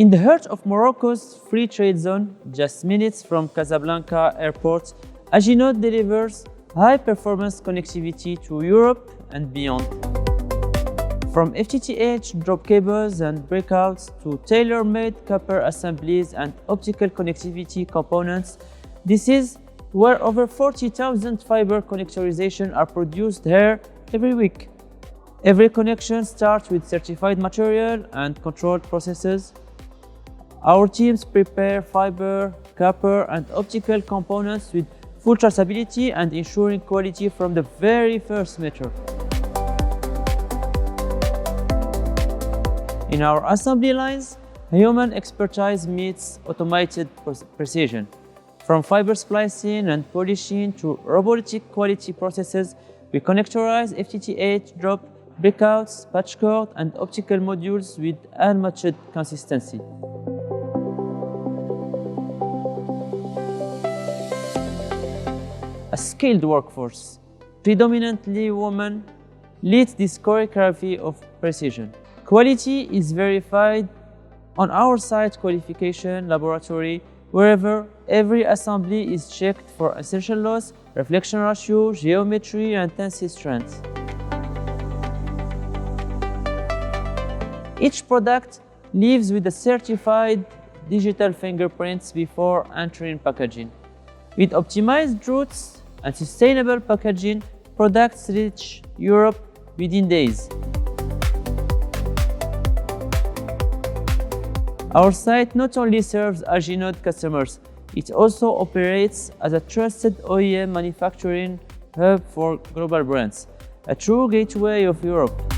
In the heart of Morocco's free trade zone, just minutes from Casablanca airport, Aginode delivers high-performance connectivity to Europe and beyond. From FTTH drop cables and breakouts to tailor-made copper assemblies and optical connectivity components, this is where over 40,000 fiber connectorizations are produced here every week. Every connection starts with certified material and controlled processes. Our teams prepare fiber, copper, and optical components with full traceability and ensuring quality from the very first meter. In our assembly lines, human expertise meets automated precision. From fiber splicing and polishing to robotic quality processes, we connectorize FTTH drop, breakouts, patch cord, and optical modules with unmatched consistency. A skilled workforce, predominantly women, leads this choreography of precision. Quality is verified on our site qualification laboratory, wherever every assembly is checked for insertion loss, reflection ratio, geometry, and tensile strength. Each product leaves with a certified digital fingerprints before entering packaging. With optimized routes and sustainable packaging, products reach Europe within days. Our site not only serves Aginode customers, it also operates as a trusted OEM manufacturing hub for global brands, a true gateway of Europe.